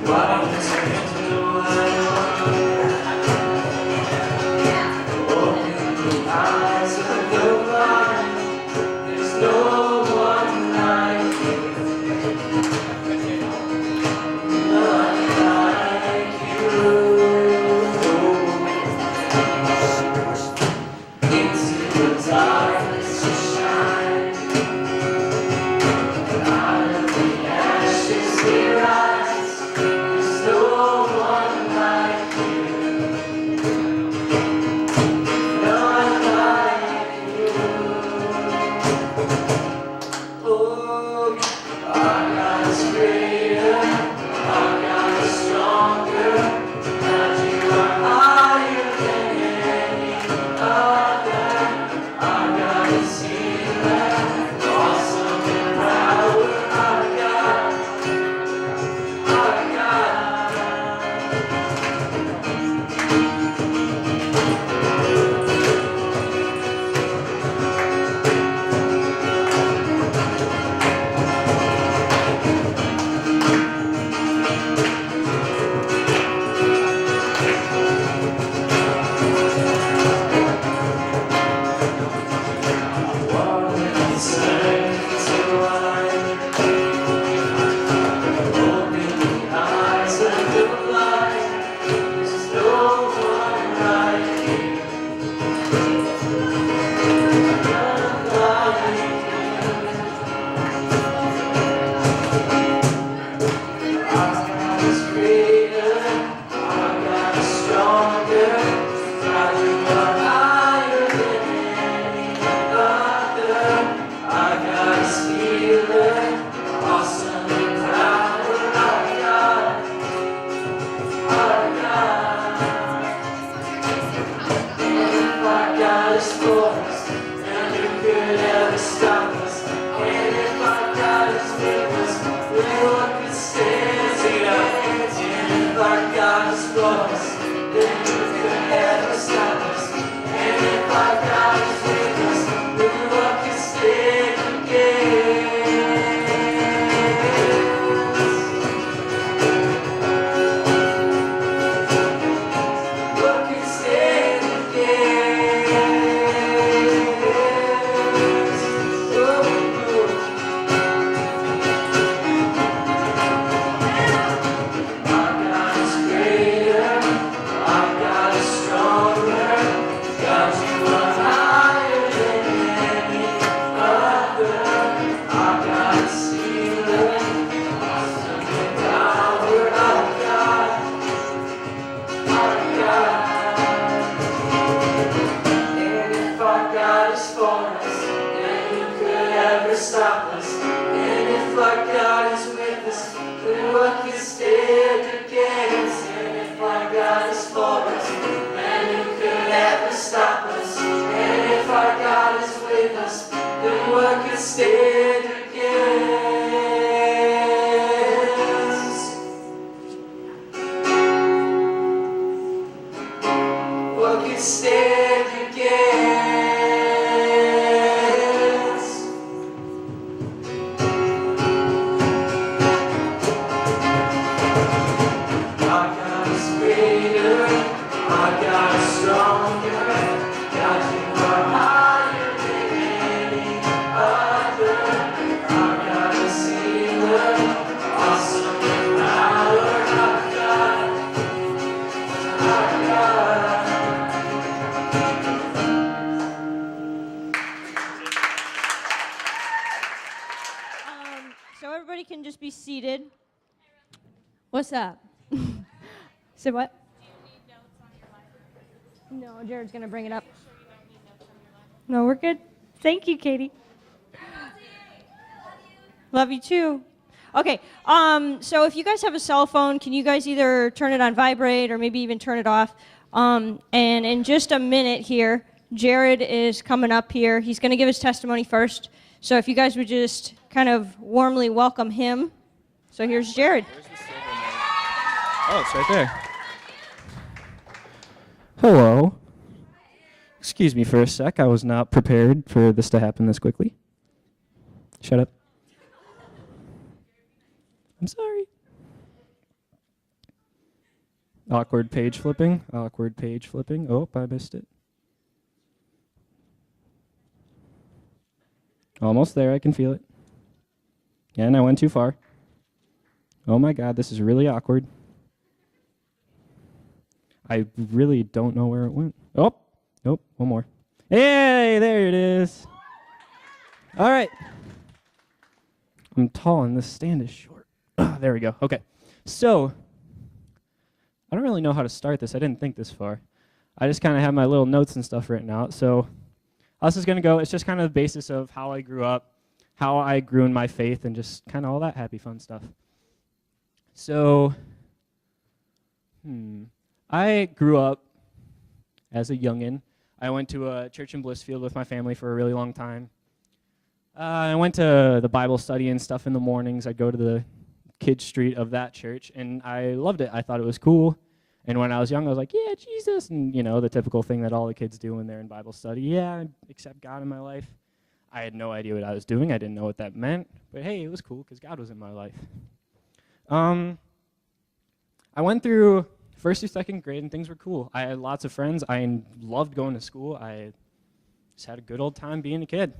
Why So everybody can just be seated. What's up? Say what? Do you need notes on your life? No, Jared's going to bring it up. Sure you don't need notes on your life? No, we're good. Thank you, Katie. Love you too. Okay, so if you guys have a cell phone, can you guys either turn it on vibrate or maybe even turn it off? And in just a minute here, Jared is coming up here. He's going to give his testimony first. So if you guys would just kind of warmly welcome him. So here's Jared. Oh, it's right there. Hello. Excuse me for a sec. I was not prepared for this to happen this quickly. Shut up. I'm sorry. Awkward page flipping. Awkward page flipping. Oh, I missed it. Almost there. I can feel it. And I went too far. Oh my God, this is really awkward. I really don't know where it went. Oh, nope, one more. Hey, there it is. All right. I'm tall and this stand is short. There we go. Okay. So, I don't really know how to start this. I didn't think this far. I just kind of have my little notes and stuff written out. So, how this is going to go, it's just kind of the basis of how I grew up, how I grew in my faith, and just kind of all that happy, fun stuff. So, I grew up as a youngin'. I went to a church in Blissfield with my family for a really long time. I went to the Bible study and stuff in the mornings. I'd go to the kids' street of that church, and I loved it. I thought it was cool. And when I was young, I was like, yeah, Jesus, and, you know, the typical thing that all the kids do when they're in Bible study. Yeah, I accept God in my life. I had no idea what I was doing. I didn't know what that meant. But, hey, it was cool because God was in my life. I went through first through second grade, and things were cool. I had lots of friends. I loved going to school. I just had a good old time being a kid.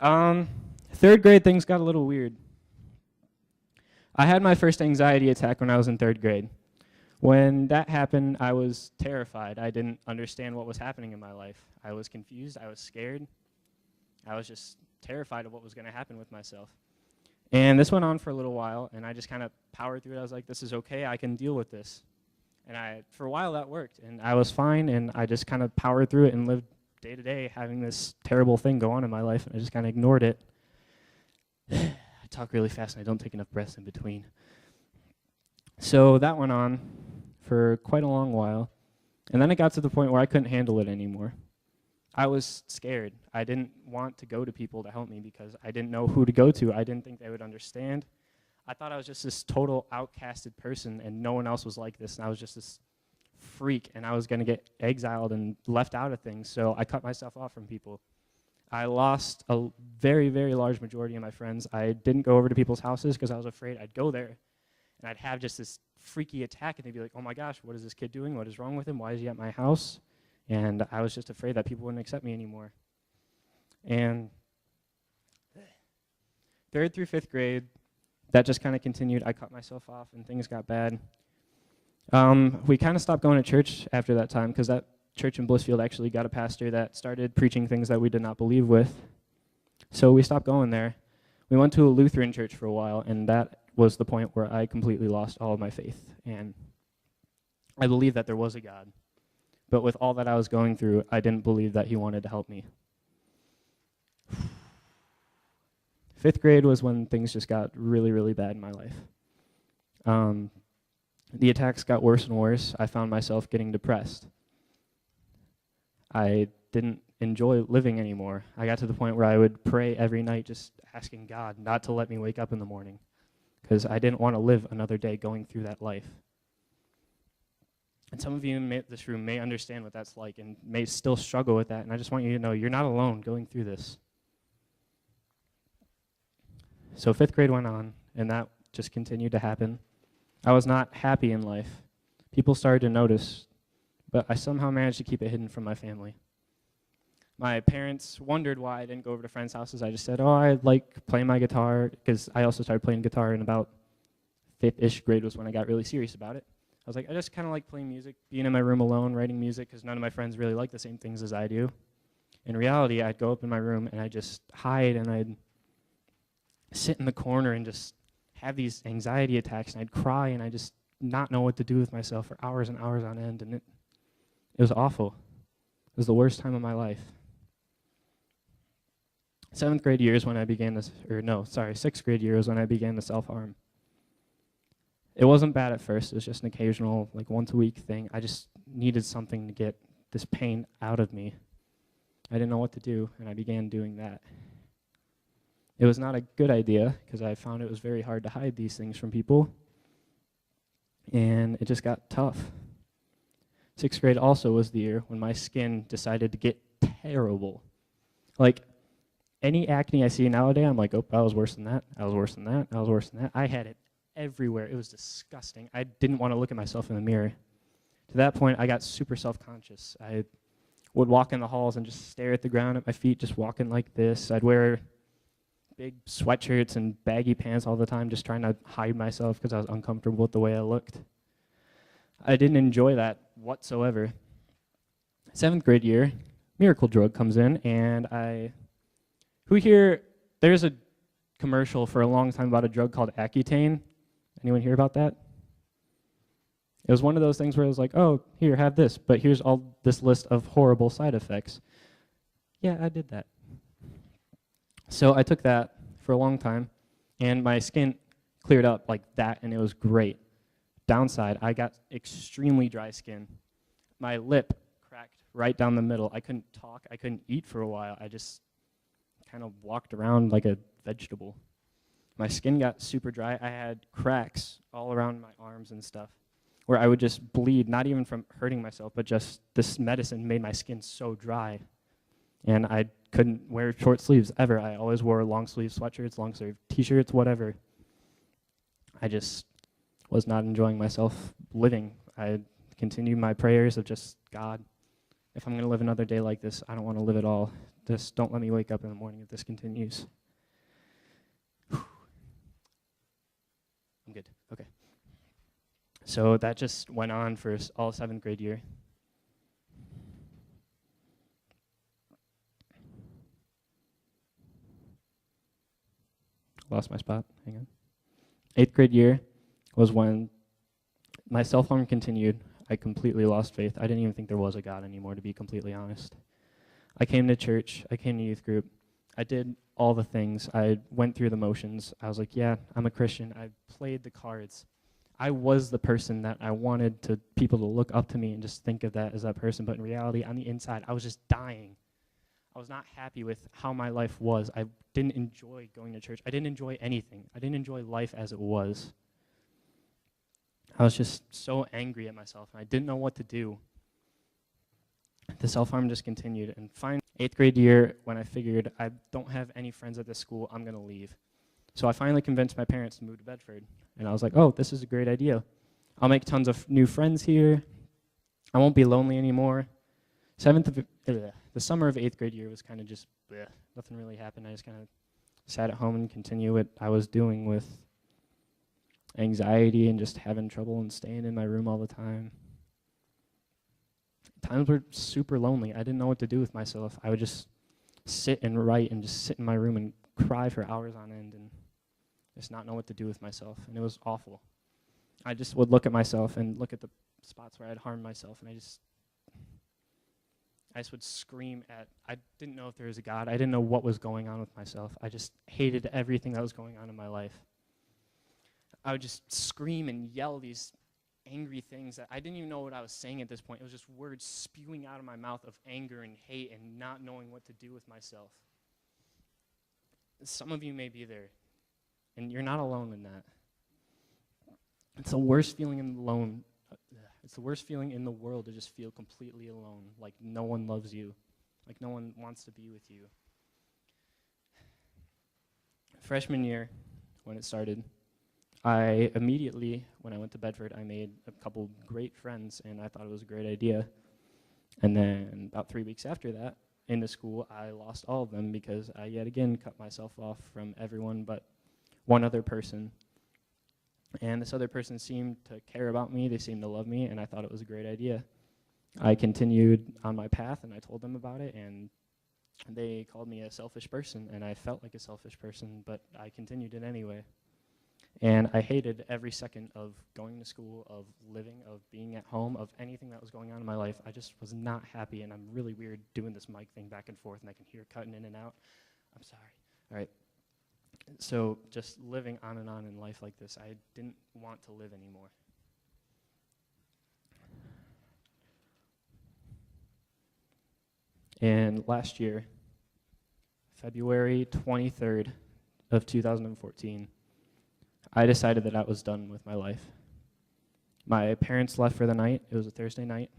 Third grade, things got a little weird. I had my first anxiety attack when I was in third grade. When that happened, I was terrified. I didn't understand what was happening in my life. I was confused. I was scared. I was just terrified of what was going to happen with myself. And this went on for a little while, and I just kind of powered through it. I was like, this is okay. I can deal with this. And for a while, that worked. And I was fine, and I just kind of powered through it and lived day to day having this terrible thing go on in my life, and I just kind of ignored it. I talk really fast, and I don't take enough breaths in between. So that went on for quite a long while, and then it got to the point where I couldn't handle it anymore. I was scared. I didn't want to go to people to help me because I didn't know who to go to. I didn't think they would understand. I thought I was just this total outcasted person, and no one else was like this, and I was just this freak, and I was going to get exiled and left out of things, so I cut myself off from people. I lost a very, very large majority of my friends. I didn't go over to people's houses because I was afraid I'd go there, and I'd have just this freaky attack, and they'd be like, oh my gosh, what is this kid doing? What is wrong with him? Why is he at my house? And I was just afraid that people wouldn't accept me anymore. And 3rd through 5th grade, that just kind of continued. I cut myself off, and things got bad. We kind of stopped going to church after that time because that church in Blissfield actually got a pastor that started preaching things that we did not believe with. So we stopped going there. We went to a Lutheran church for a while, and that was the point where I completely lost all of my faith. And I believed that there was a God. But with all that I was going through, I didn't believe that he wanted to help me. 5th grade was when things just got really, really bad in my life. The attacks got worse and worse. I found myself getting depressed. I didn't enjoy living anymore. I got to the point where I would pray every night just asking God not to let me wake up in the morning because I didn't want to live another day going through that life. And some of you in this room may understand what that's like and may still struggle with that, and I just want you to know you're not alone going through this. So 5th grade went on, and that just continued to happen. I was not happy in life. People started to notice, but I somehow managed to keep it hidden from my family. My parents wondered why I didn't go over to friends' houses. I just said, oh, I like playing my guitar, because I also started playing guitar in about 5th-ish grade was when I got really serious about it. I was like, I just kind of like playing music, being in my room alone, writing music, because none of my friends really like the same things as I do. In reality, I'd go up in my room, and I'd just hide, and I'd sit in the corner and just have these anxiety attacks, and I'd cry, and I'd just not know what to do with myself for hours and hours on end, and it was awful. It was the worst time of my life. 7th grade year is when I began this, 6th grade year is when I began to self-harm. It wasn't bad at first. It was just an occasional, like, once-a-week thing. I just needed something to get this pain out of me. I didn't know what to do, and I began doing that. It was not a good idea, because I found it was very hard to hide these things from people, and it just got tough. 6th grade also was the year when my skin decided to get terrible. Like, any acne I see nowadays, I'm like, oh, I was worse than that, I was worse than that, I was worse than that. I had it everywhere. It was disgusting. I didn't want to look at myself in the mirror. To that point, I got super self-conscious. I would walk in the halls and just stare at the ground at my feet, just walking like this. I'd wear big sweatshirts and baggy pants all the time, just trying to hide myself because I was uncomfortable with the way I looked. I didn't enjoy that whatsoever. 7th grade year, miracle drug comes in, and who here, there's a commercial for a long time about a drug called Accutane. Anyone hear about that? It was one of those things where it was like, oh, here, have this, but here's all this list of horrible side effects. Yeah, I did that. So I took that for a long time, and my skin cleared up like that, and it was great. Downside, I got extremely dry skin. My lip cracked right down the middle. I couldn't talk. I couldn't eat for a while. I just kind of walked around like a vegetable. My skin got super dry. I had cracks all around my arms and stuff where I would just bleed, not even from hurting myself, but just this medicine made my skin so dry. And I couldn't wear short sleeves ever. I always wore long sleeve sweatshirts, long sleeve t-shirts, whatever. I just was not enjoying myself living. I continued my prayers of just, God, if I'm going to live another day like this, I don't want to live at all. Just don't let me wake up in the morning if this continues. I'm good. Okay. So that just went on for all 7th grade year. Lost my spot. Hang on. 8th grade year was when my self-harm continued. I completely lost faith. I didn't even think there was a God anymore, to be completely honest. I came to church. I came to youth group. I did all the things. I went through the motions. I was like, yeah, I'm a Christian. I played the cards. I was the person that I wanted people to look up to me and just think of that as that person. But in reality, on the inside, I was just dying. I was not happy with how my life was. I didn't enjoy going to church. I didn't enjoy anything. I didn't enjoy life as it was. I was just so angry at myself, and I didn't know what to do. The self-harm just continued, and finally, 8th grade year, when I figured I don't have any friends at this school, I'm going to leave. So I finally convinced my parents to move to Bedford, and I was like, oh, this is a great idea. I'll make tons of new friends here. I won't be lonely anymore. The summer of 8th grade year was kind of just, bleh, nothing really happened. I just kind of sat at home and continued what I was doing with anxiety and just having trouble and staying in my room all the time. Times were super lonely. I didn't know what to do with myself. I would just sit and write and just sit in my room and cry for hours on end and just not know what to do with myself. And it was awful. I just would look at myself and look at the spots where I'd harmed myself, and I just would scream I didn't know if there was a God. I didn't know what was going on with myself. I just hated everything that was going on in my life. I would just scream and yell these angry things that I didn't even know what I was saying at this point. It was just words spewing out of my mouth of anger and hate and not knowing what to do with myself. Some of you may be there, and you're not alone in that. It's the worst feeling It's the worst feeling in the world to just feel completely alone, like no one loves you, like no one wants to be with you. Freshman year, when it started, I immediately, when I went to Bedford, I made a couple great friends, and I thought it was a great idea. And then about 3 weeks after that, in the school, I lost all of them because I yet again cut myself off from everyone but one other person. And this other person seemed to care about me, they seemed to love me, and I thought it was a great idea. I continued on my path, and I told them about it, and they called me a selfish person, and I felt like a selfish person, but I continued it anyway. And I hated every second of going to school, of living, of being at home, of anything that was going on in my life. I just was not happy, and I'm really weird doing this mic thing back and forth, and I can hear it cutting in and out. I'm sorry. All right. So just living on and on in life like this, I didn't want to live anymore. And last year, February 23rd of 2014, I decided that I was done with my life. My parents left for the night. It was a Thursday night.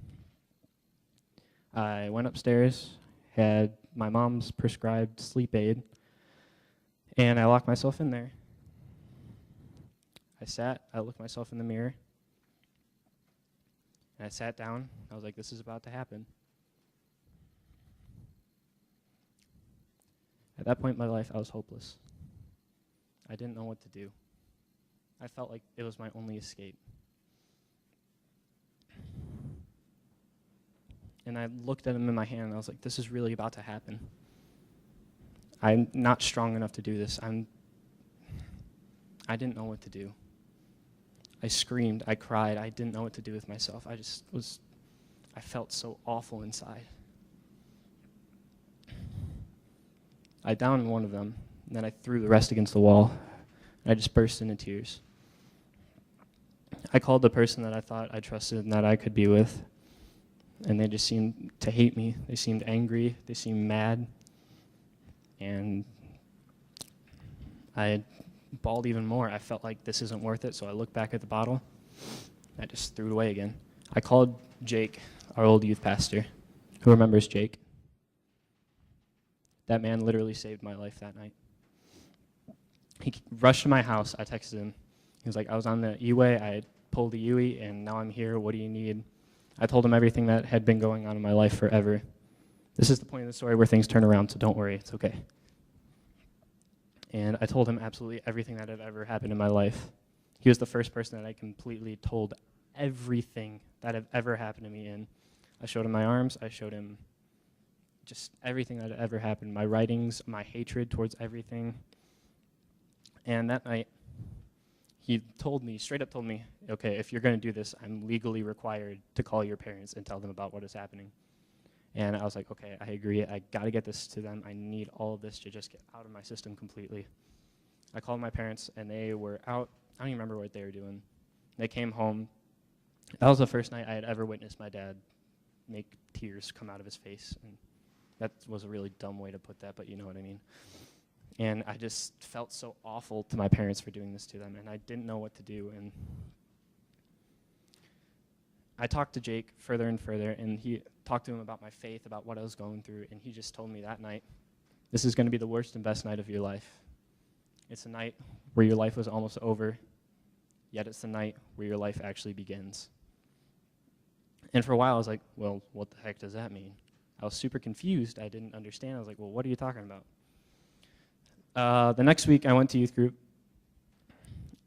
I went upstairs, had my mom's prescribed sleep aid, and I locked myself in there. I looked myself in the mirror, and I sat down. I was like, this is about to happen. At that point in my life, I was hopeless. I didn't know what to do. I felt like it was my only escape. And I looked at him in my hand, and I was like, this is really about to happen. I'm not strong enough to do this. I didn't know what to do. I screamed, I cried, I didn't know what to do with myself. I felt so awful inside. I downed one of them, and then I threw the rest against the wall, and I just burst into tears. I called the person that I thought I trusted and that I could be with, and they just seemed to hate me. They seemed angry, they seemed mad, and I bawled even more. I felt like this isn't worth it, so I looked back at the bottle. I just threw it away again. I called Jake, our old youth pastor. Who remembers Jake? That man literally saved my life that night. He rushed to my house. I texted him. He was like, I was on the E-way. I pulled the UE, and now I'm here. What do you need? I told him everything that had been going on in my life forever. This is the point of the story where things turn around, so don't worry. It's okay. And I told him absolutely everything that had ever happened in my life. He was the first person that I completely told everything that had ever happened to me in. I showed him my arms. I showed him just everything that had ever happened, my writings, my hatred towards everything. And that night, he straight up told me, okay, if you're going to do this, I'm legally required to call your parents and tell them about what is happening. And I was like, okay, I agree. I got to get this to them. I need all of this to just get out of my system completely. I called my parents, and they were out. I don't even remember what they were doing. They came home. That was the first night I had ever witnessed my dad make tears come out of his face. And That was a really dumb way to put that, but you know what I mean. And I just felt so awful to my parents for doing this to them, and I didn't know what to do. And I talked to Jake further and further, and he talked to him about my faith, about what I was going through, and he just told me that night, this is going to be the worst and best night of your life. It's a night where your life was almost over, yet it's the night where your life actually begins. And for a while, I was like, well, what the heck does that mean? I was super confused. I didn't understand. I was like, well, what are you talking about? The next week, I went to youth group,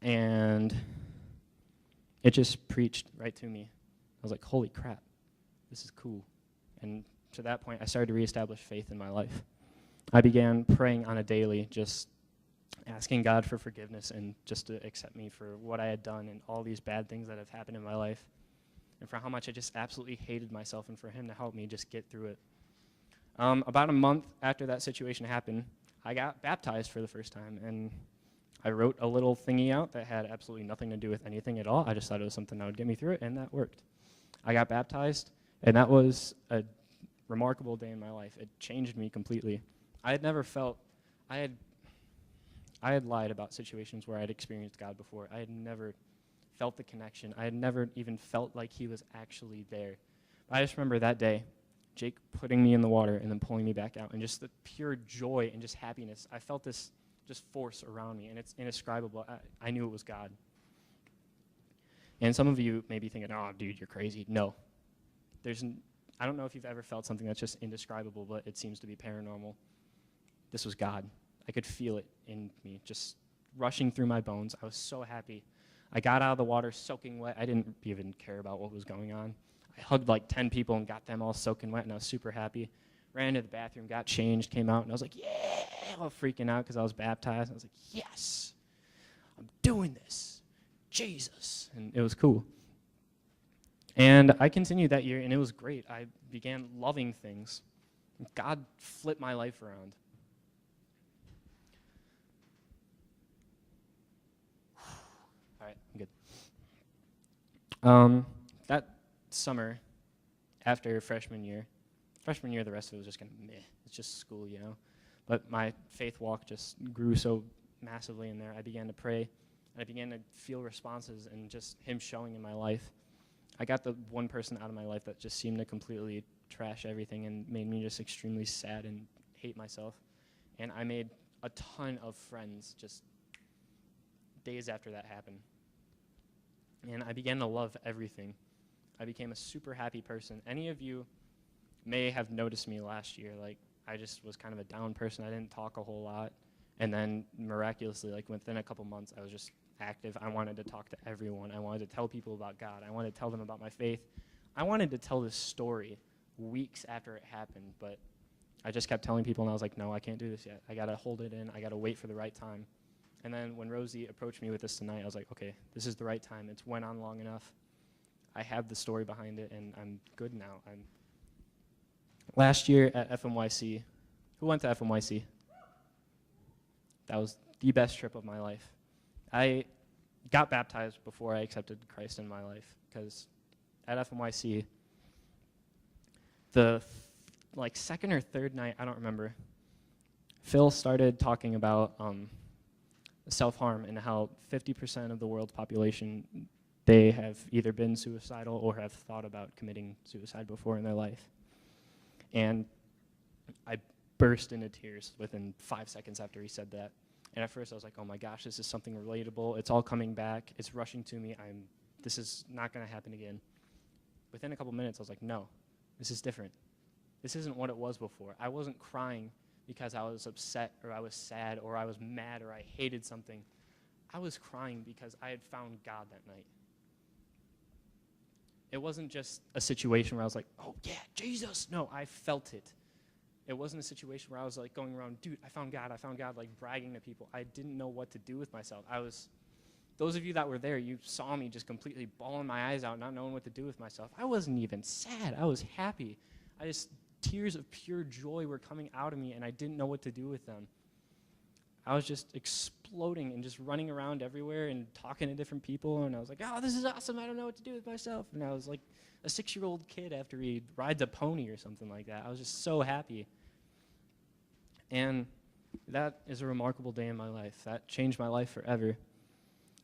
and it just preached right to me. I was like, holy crap, this is cool. And to that point, I started to reestablish faith in my life. I began praying on a daily, just asking God for forgiveness and just to accept me for what I had done and all these bad things that have happened in my life, and for how much I just absolutely hated myself, and for him to help me just get through it. About a month after that situation happened, I got baptized for the first time, and I wrote a little thingy out that had absolutely nothing to do with anything at all. I just thought it was something that would get me through it, and that worked. I got baptized, and that was a remarkable day in my life. It changed me completely. I had never felt, I had lied about situations where I had experienced God before. I had never felt the connection. I had never even felt like he was actually there. I just remember that day, Jake putting me in the water and then pulling me back out, and just the pure joy and just happiness. I felt this just force around me, and it's indescribable. I knew it was God. And some of you may be thinking, oh, dude, you're crazy. No. I don't know if you've ever felt something that's just indescribable, but it seems to be paranormal. This was God. I could feel it in me, just rushing through my bones. I was so happy. I got out of the water soaking wet. I didn't even care about what was going on. I hugged like 10 people and got them all soaking wet, and I was super happy. Ran into the bathroom, got changed, came out, and I was like, yeah! I was freaking out because I was baptized. I was like, yes! I'm doing this. Jesus. And it was cool. And I continued that year, and it was great. I began loving things. God flipped my life around. All right, I'm good. That summer, after freshman year, the rest of it was just kind of meh. It's just school, you know. But my faith walk just grew so massively in there. I began to pray. I began to feel responses and just him showing in my life. I got the one person out of my life that just seemed to completely trash everything and made me just extremely sad and hate myself. And I made a ton of friends just days after that happened. And I began to love everything. I became a super happy person. Any of you may have noticed me last year. Like, I just was kind of a down person. I didn't talk a whole lot. And then miraculously, like within a couple months, I was just active. I wanted to talk to everyone. I wanted to tell people about God. I wanted to tell them about my faith. I wanted to tell this story weeks after it happened, but I just kept telling people, and I was like, no, I can't do this yet. I got to hold it in. I got to wait for the right time. And then when Rosie approached me with this tonight, I was like, okay, this is the right time. It's went on long enough. I have the story behind it, and I'm good now. Last year at FMYC, who went to FMYC? That was the best trip of my life. I got baptized before I accepted Christ in my life, because at FMYC, the second or third night, I don't remember, Phil started talking about self-harm and how 50% of the world's population, they have either been suicidal or have thought about committing suicide before in their life. And I burst into tears within 5 seconds after he said that. And at first I was like, oh my gosh, this is something relatable. It's all coming back. It's rushing to me. This is not going to happen again. Within a couple minutes, I was like, no, this is different. This isn't what it was before. I wasn't crying because I was upset or I was sad or I was mad or I hated something. I was crying because I had found God that night. It wasn't just a situation where I was like, oh yeah, Jesus. No, I felt it. It wasn't a situation where I was like going around, dude, I found God, like bragging to people. I didn't know what to do with myself. Those of you that were there, you saw me just completely bawling my eyes out, not knowing what to do with myself. I wasn't even sad. I was happy. Tears of pure joy were coming out of me, and I didn't know what to do with them. I was just exploding and just running around everywhere and talking to different people, and I was like, oh, this is awesome. I don't know what to do with myself. And I was like a 6-year-old kid after he rides a pony or something like that. I was just so happy. And that is a remarkable day in my life. That changed my life forever.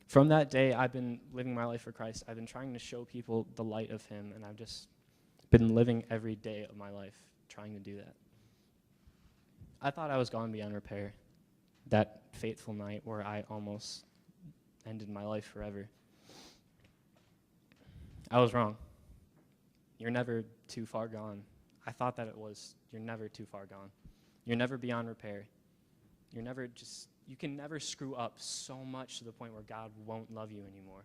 From that day, I've been living my life for Christ. I've been trying to show people the light of him, and I've just been living every day of my life trying to do that. I thought I was gone beyond repair that fateful night where I almost ended my life forever. I was wrong. You're never too far gone. I thought that it was. You're never too far gone. You're never beyond repair. You can never screw up so much to the point where God won't love you anymore.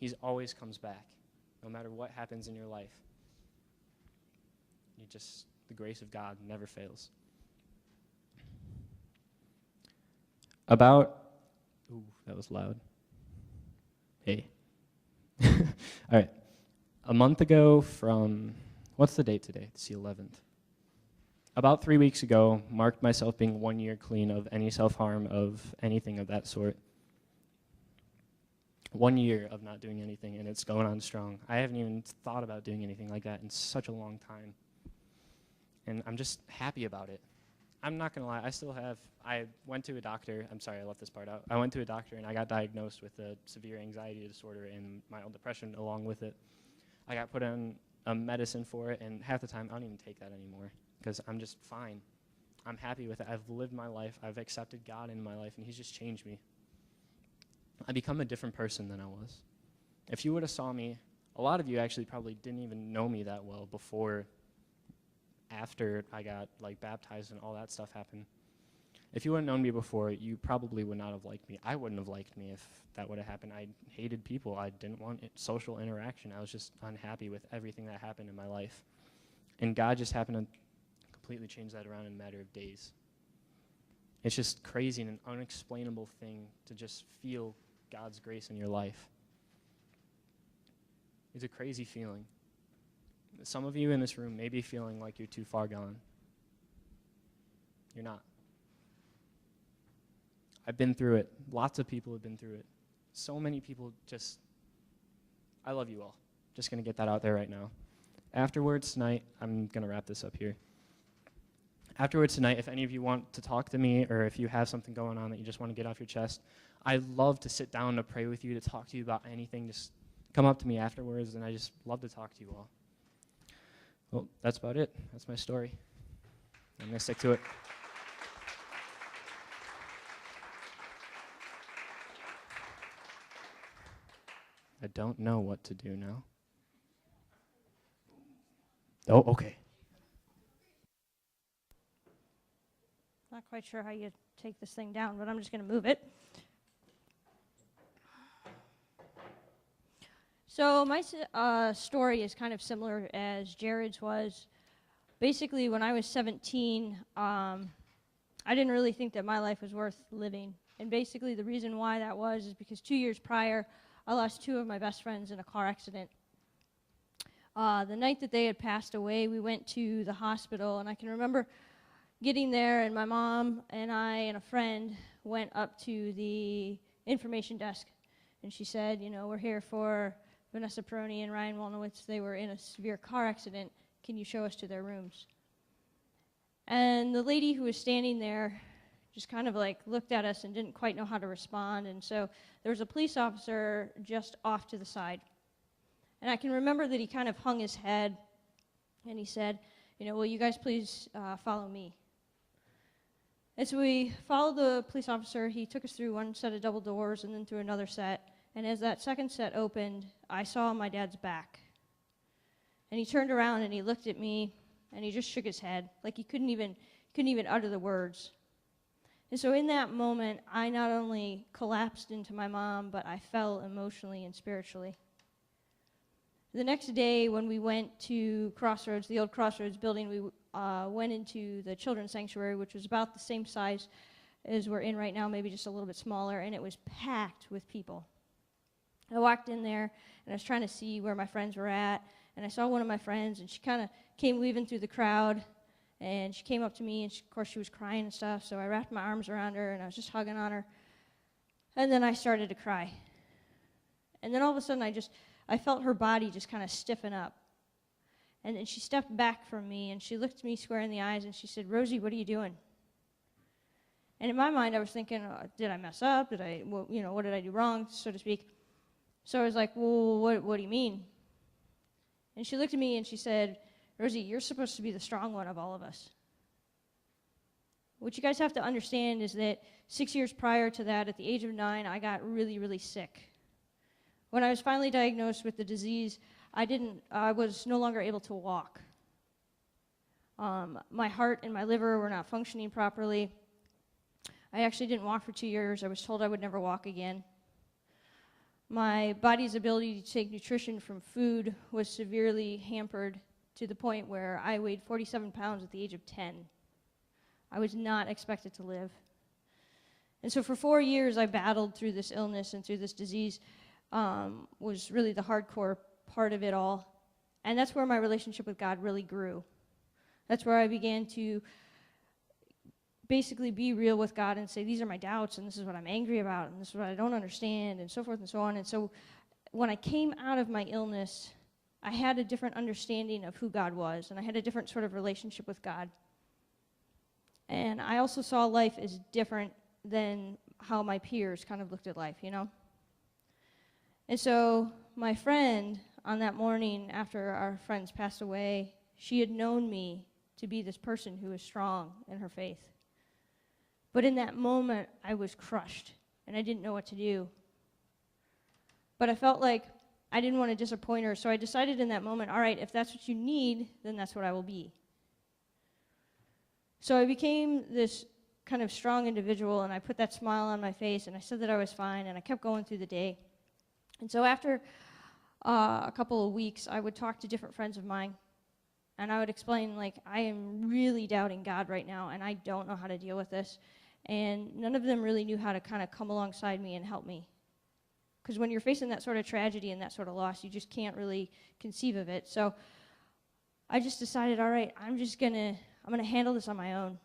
He always comes back, no matter what happens in your life. The grace of God never fails. Ooh, that was loud. Hey. All right. A month ago what's the date today? It's the 11th. About 3 weeks ago, marked myself being 1 year clean of any self-harm, of anything of that sort. 1 year of not doing anything, and it's going on strong. I haven't even thought about doing anything like that in such a long time. And I'm just happy about it. I'm not going to lie, I went to a doctor. I'm sorry, I left this part out. I went to a doctor, and I got diagnosed with a severe anxiety disorder and mild depression along with it. I got put on a medicine for it, and half the time, I don't even take that anymore because I'm just fine. I'm happy with it. I've lived my life. I've accepted God in my life, and he's just changed me. I become a different person than I was. If you would have saw me, a lot of you actually probably didn't even know me that well after I got baptized and all that stuff happened. If you wouldn't known me before, you probably would not have liked me. I wouldn't have liked me if that would have happened. I hated people. I didn't want social interaction. I was just unhappy with everything that happened in my life. And God just happened to completely change that around in a matter of days. It's just crazy and an unexplainable thing to just feel God's grace in your life. It's a crazy feeling. Some of you in this room may be feeling like you're too far gone. You're not. I've been through it. Lots of people have been through it. So many people I love you all. Just going to get that out there right now. Afterwards tonight, I'm going to wrap this up here. Afterwards tonight, if any of you want to talk to me or if you have something going on that you just want to get off your chest, I'd love to sit down to pray with you, to talk to you about anything. Just come up to me afterwards, and I just love to talk to you all. Well, that's about it. That's my story. I'm going to stick to it. I don't know what to do now. Oh, okay. Not quite sure how you take this thing down, but I'm just going to move it. So my story is kind of similar as Jared's was. Basically, when I was 17, I didn't really think that my life was worth living. And basically, the reason why that was is because 2 years prior, I lost two of my best friends in a car accident. The night that they had passed away, we went to the hospital, and I can remember getting there, and my mom and I and a friend went up to the information desk, and she said, we're here for Vanessa Peroni and Ryan Wolnowitz. They were in a severe car accident. Can you show us to their rooms? And the lady who was standing there just kind of looked at us and didn't quite know how to respond, and so there was a police officer just off to the side. And I can remember that he kind of hung his head, and he said, will you guys please follow me? And so we followed the police officer. He took us through one set of double doors and then through another set. And as that second set opened, I saw my dad's back. And he turned around and he looked at me, and he just shook his head, like he couldn't even utter the words. And so in that moment, I not only collapsed into my mom, but I fell emotionally and spiritually. The next day, when we went to Crossroads, the old Crossroads building, we went into the children's sanctuary, which was about the same size as we're in right now, maybe just a little bit smaller, and it was packed with people. I walked in there, and I was trying to see where my friends were at, and I saw one of my friends, and she kind of came weaving through the crowd, and she came up to me, and of course she was crying and stuff, so I wrapped my arms around her, and I was just hugging on her, and then I started to cry. And then all of a sudden, I felt her body just kind of stiffen up. And then she stepped back from me, and she looked me square in the eyes, and she said, "Rosie, what are you doing?" And in my mind, I was thinking, did I mess up? Did I, well, what did I do wrong, so to speak? So I was like, well, what do you mean? And she looked at me and she said, Rosie, you're supposed to be the strong one of all of us. What you guys have to understand is that 6 years prior to that, at the age of 9, I got really, really sick. When I was finally diagnosed with the disease, I was no longer able to walk. My heart and my liver were not functioning properly. I actually didn't walk for 2 years. I was told I would never walk again. My body's ability to take nutrition from food was severely hampered to the point where I weighed 47 pounds at the age of 10. I was not expected to live. And so for 4 years, I battled through this illness and through this disease. Was really the hardcore part of it all. And that's where my relationship with God really grew. That's where I began to basically be real with God and say, these are my doubts, and this is what I'm angry about, and this is what I don't understand, and so forth and so on. And so when I came out of my illness, I had a different understanding of who God was, and I had a different sort of relationship with God. And I also saw life as different than how my peers kind of looked at life, And so my friend, on that morning after our friends passed away, she had known me to be this person who was strong in her faith. But in that moment, I was crushed, and I didn't know what to do. But I felt like I didn't want to disappoint her, so I decided in that moment, all right, if that's what you need, then that's what I will be. So I became this kind of strong individual, and I put that smile on my face, and I said that I was fine, and I kept going through the day. And so after a couple of weeks, I would talk to different friends of mine, and I would explain, like, I am really doubting God right now, and I don't know how to deal with this. And none of them really knew how to kind of come alongside me and help me. Because when you're facing that sort of tragedy and that sort of loss, you just can't really conceive of it. So I just decided, all right, I'm going to handle this on my own.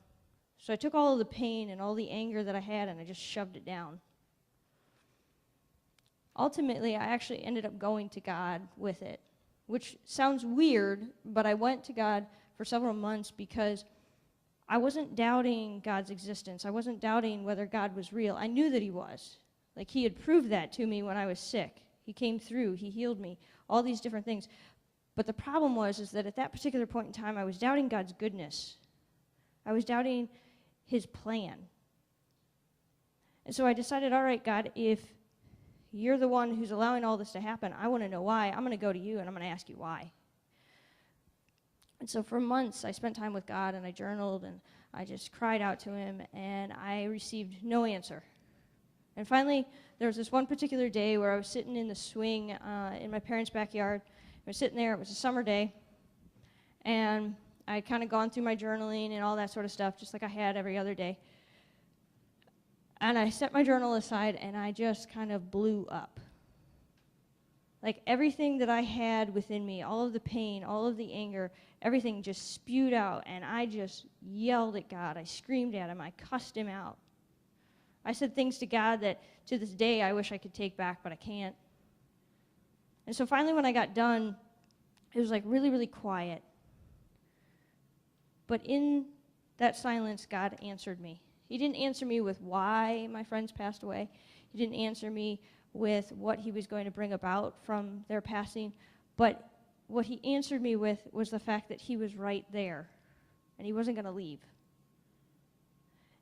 So I took all of the pain and all the anger that I had, and I just shoved it down. Ultimately, I actually ended up going to God with it, which sounds weird, but I went to God for several months because I wasn't doubting God's existence. I wasn't doubting whether God was real. I knew that he was. Like, he had proved that to me when I was sick. He came through. He healed me. All these different things. But the problem is that at that particular point in time, I was doubting God's goodness. I was doubting his plan. And so I decided, all right, God, if you're the one who's allowing all this to happen, I want to know why. I'm going to go to you, and I'm going to ask you why. And so for months, I spent time with God, and I journaled, and I just cried out to him, and I received no answer. And finally, there was this one particular day where I was sitting in the swing in my parents' backyard. I was sitting there. It was a summer day, and I had kind of gone through my journaling and all that sort of stuff, just like I had every other day. And I set my journal aside, and I just kind of blew up. Like, everything that I had within me, all of the pain, all of the anger, everything just spewed out, and I just yelled at God. I screamed at him. I cussed him out. I said things to God that to this day I wish I could take back, but I can't. And so finally when I got done, it was like really, really quiet. But in that silence, God answered me. He didn't answer me with why my friends passed away. He didn't answer me with what he was going to bring about from their passing. But what he answered me with was the fact that he was right there, and he wasn't going to leave.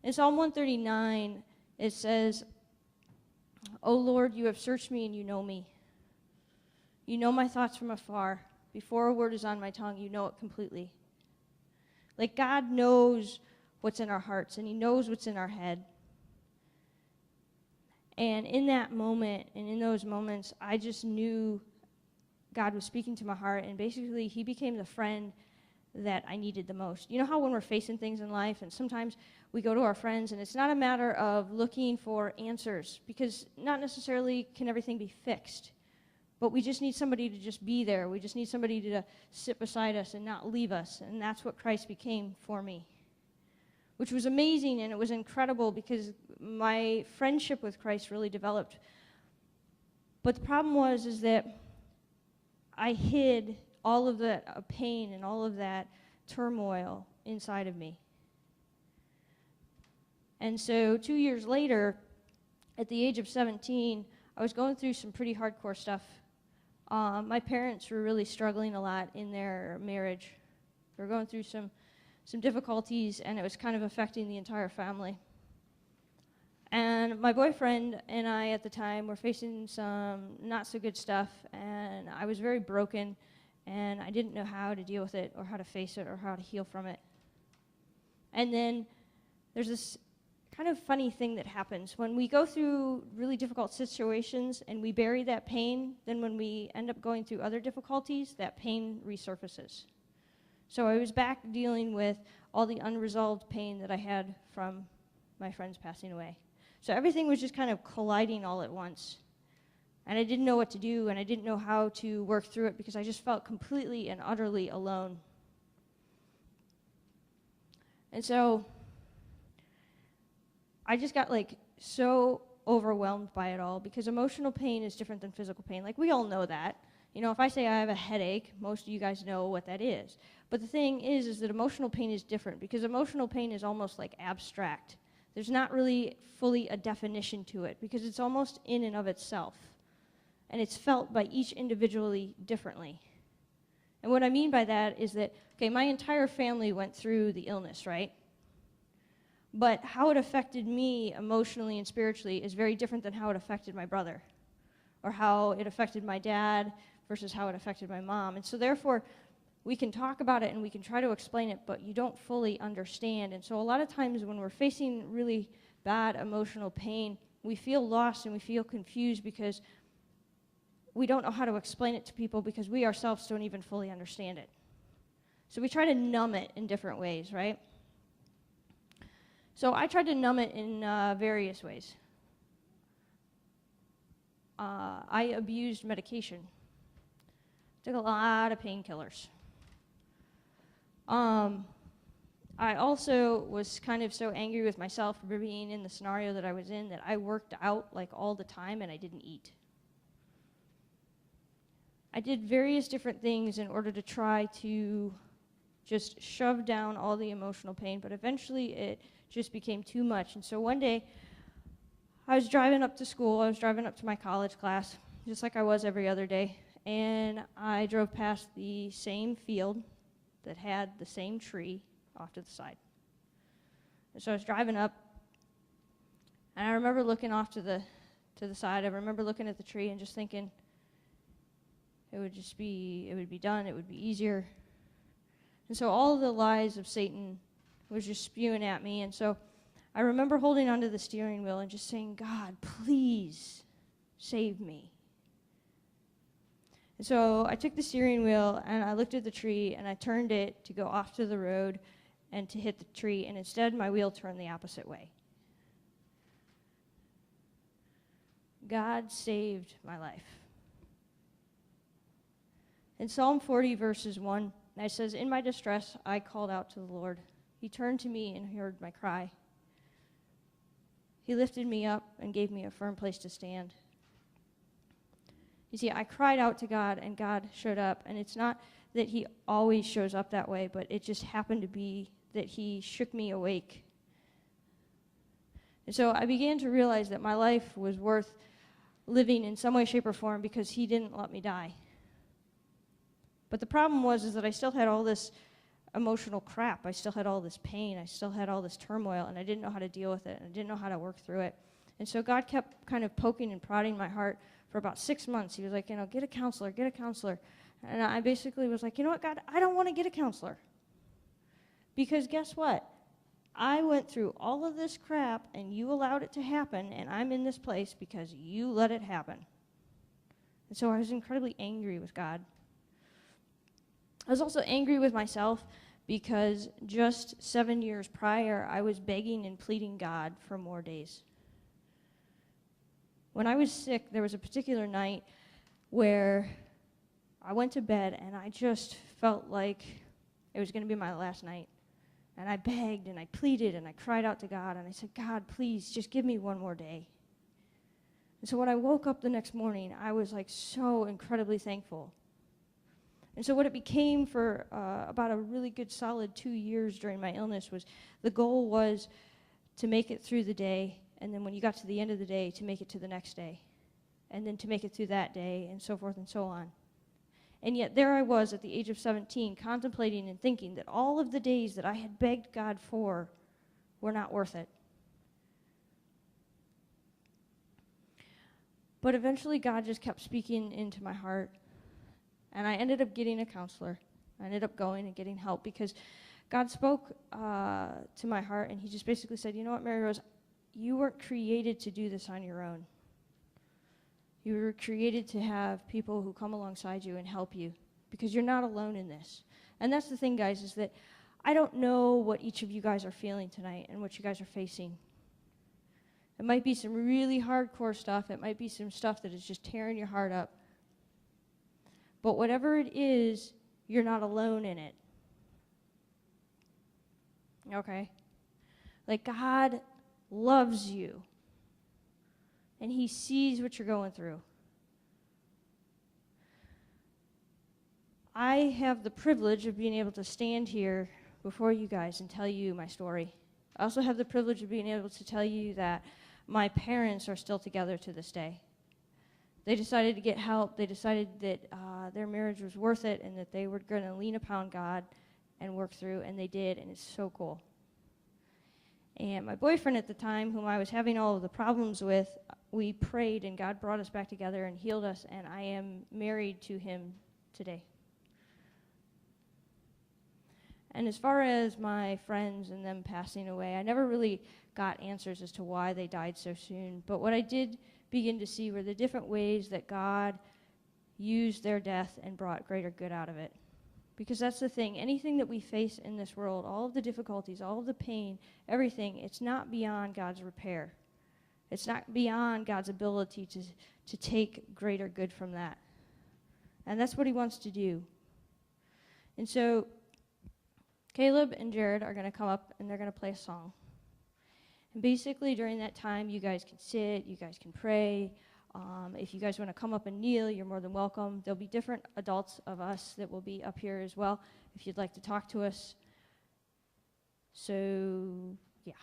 In Psalm 139, it says, "O Lord, you have searched me and you know me. You know my thoughts from afar. Before a word is on my tongue, you know it completely." Like, God knows what's in our hearts, and he knows what's in our head. And in that moment, and in those moments, I just knew God was speaking to my heart, and basically he became the friend that I needed the most. You know how when we're facing things in life, and sometimes we go to our friends, and it's not a matter of looking for answers, because not necessarily can everything be fixed, but we just need somebody to just be there. We just need somebody to sit beside us and not leave us, and that's what Christ became for me, which was amazing, and it was incredible because my friendship with Christ really developed. But the problem is that I hid all of that pain and all of that turmoil inside of me. And so 2 years later, at the age of 17, I was going through some pretty hardcore stuff. My parents were really struggling a lot in their marriage. They were going through some difficulties, and it was kind of affecting the entire family. And my boyfriend and I at the time were facing some not so good stuff, and I was very broken, and I didn't know how to deal with it or how to face it or how to heal from it. And then there's this kind of funny thing that happens. When we go through really difficult situations and we bury that pain, then when we end up going through other difficulties, that pain resurfaces. So I was back dealing with all the unresolved pain that I had from my friends passing away. So everything was just kind of colliding all at once. And I didn't know what to do, and I didn't know how to work through it because I just felt completely and utterly alone. And so I just got so overwhelmed by it all because emotional pain is different than physical pain. We all know that. If I say I have a headache, most of you guys know what that is. But the thing is that emotional pain is different because emotional pain is almost abstract. There's not really fully a definition to it because it's almost in and of itself. And it's felt by each individually differently. And what I mean by that is that, my entire family went through the illness, right? But how it affected me emotionally and spiritually is very different than how it affected my brother, or how it affected my dad versus how it affected my mom. And so therefore, we can talk about it and we can try to explain it, but you don't fully understand. And so a lot of times when we're facing really bad emotional pain, we feel lost and we feel confused because we don't know how to explain it to people because we ourselves don't even fully understand it. So we try to numb it in different ways, right? So I tried to numb it in various ways. I abused medication. Took a lot of painkillers. I also was kind of so angry with myself for being in the scenario that I was in that I worked out all the time and I didn't eat. I did various different things in order to try to just shove down all the emotional pain, but eventually it just became too much. And so one day, I was driving up to school, I was driving up to my college class, just like I was every other day, and I drove past the same field that had the same tree off to the side. And so I was driving up, and I remember looking off to the side. I remember looking at the tree and just thinking, it would be done, it would be easier. And so all of the lies of Satan was just spewing at me. And so I remember holding onto the steering wheel and just saying, God, please save me. And so I took the steering wheel and I looked at the tree and I turned it to go off to the road and to hit the tree. And instead my wheel turned the opposite way. God saved my life. In Psalm 40, verses 1, it says, "In my distress, I called out to the Lord. He turned to me and heard my cry. He lifted me up and gave me a firm place to stand." You see, I cried out to God, and God showed up. And it's not that he always shows up that way, but it just happened to be that he shook me awake. And so I began to realize that my life was worth living in some way, shape, or form because he didn't let me die. But the problem was that I still had all this emotional crap. I still had all this pain. I still had all this turmoil, and I didn't know how to deal with it. And I didn't know how to work through it. And so God kept kind of poking and prodding my heart for about 6 months. He was like, get a counselor, get a counselor. And I basically was like, what, God, I don't want to get a counselor. Because guess what? I went through all of this crap, and you allowed it to happen, and I'm in this place because you let it happen. And so I was incredibly angry with God. I was also angry with myself because just 7 years prior, I was begging and pleading God for more days. When I was sick, there was a particular night where I went to bed and I just felt like it was going to be my last night. And I begged and I pleaded and I cried out to God and I said, God, please just give me one more day. And so when I woke up the next morning, I was so incredibly thankful. And so what it became for about a really good solid 2 years during my illness was the goal was to make it through the day, and then when you got to the end of the day, to make it to the next day, and then to make it through that day, and so forth and so on. And yet there I was at the age of 17, contemplating and thinking that all of the days that I had begged God for were not worth it. But eventually God just kept speaking into my heart, and I ended up getting a counselor. I ended up going and getting help because God spoke to my heart, and he just basically said, you know what, Mary Rose, you weren't created to do this on your own. You were created to have people who come alongside you and help you because you're not alone in this. And that's the thing, guys, is that I don't know what each of you guys are feeling tonight and what you guys are facing. It might be some really hardcore stuff. It might be some stuff that is just tearing your heart up. But whatever it is, you're not alone in it. Okay? Like, God loves you. And he sees what you're going through. I have the privilege of being able to stand here before you guys and tell you my story. I also have the privilege of being able to tell you that my parents are still together to this day. They decided to get help. They decided that their marriage was worth it and that they were going to lean upon God and work through, and they did, and it's so cool. And my boyfriend at the time, whom I was having all of the problems with, we prayed, and God brought us back together and healed us, and I am married to him today. And as far as my friends and them passing away, I never really got answers as to why they died so soon. But what I did begin to see were the different ways that God used their death and brought greater good out of it. Because that's the thing. Anything that we face in this world, all of the difficulties, all of the pain, everything, it's not beyond God's repair. It's not beyond God's ability to take greater good from that. And that's what he wants to do. And so Caleb and Jared are going to come up and they're going to play a song. And basically during that time, you guys can sit, you guys can pray. If you guys want to come up and kneel, you're more than welcome. There'll be different adults of us that will be up here as well if you'd like to talk to us. So, yeah.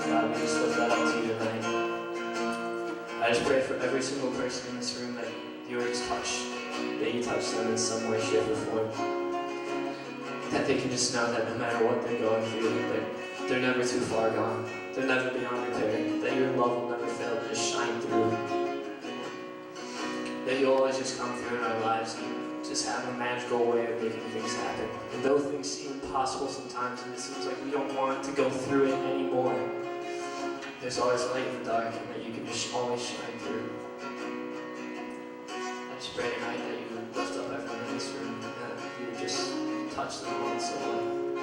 God, we just lift that up to you tonight. I just pray for every single person in this room that you would just touch, that you touch them in some way, shape, or form. That they can just know that no matter what they're going through, that they're never too far gone. They're never beyond repair. That your love will never fail to just shine through. That you'll always just come through in our lives and just have a magical way of making things happen. And though things seem impossible sometimes and it seems like we don't want to go through it anymore, there's always light in the dark and that you can just always shine through. I just pray tonight that you would lift up everyone in this room and that you would just touch them on soul.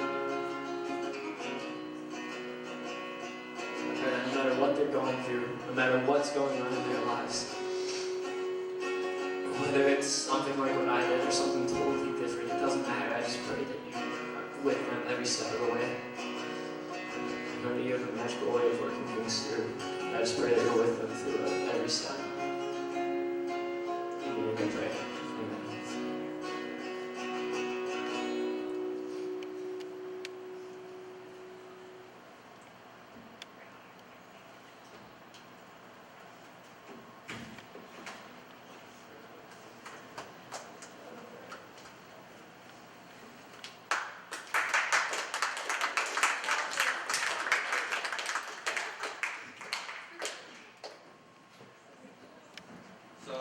I pray that no matter what they're going through, no matter what's going on in their lives, whether it's something like what I did or something totally different, it doesn't matter. I just pray that you are with them every step of the way. I know that you have a magical way of working things through. I just pray that you're with them through every step. In your name I pray. Amen. So,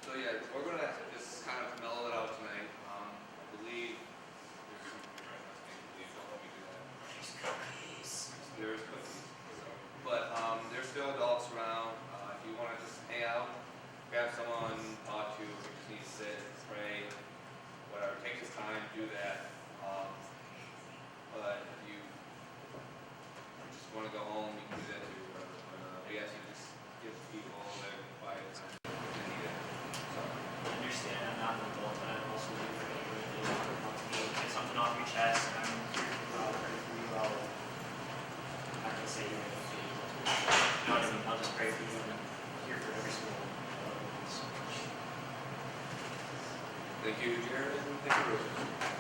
so yeah, we're gonna just kind of mellow it out tonight. I believe there's cookies. But there's still adults around. If you want to just hang out, grab someone, talk to, if you just need to sit, pray, whatever. Take this time, do that. But if you just want to go home, you can do that too. But I guess you just give people their quiet time if they need it. So, I understand I'm not an adult, but I'm also here for you. Get something off your chest, and I'm here for you. I'll not gonna say you're gonna be. You know what I mean? I'll just pray for you and I'm here for every single one. I love you so much. thank you, Jared, and thank you, Rosie.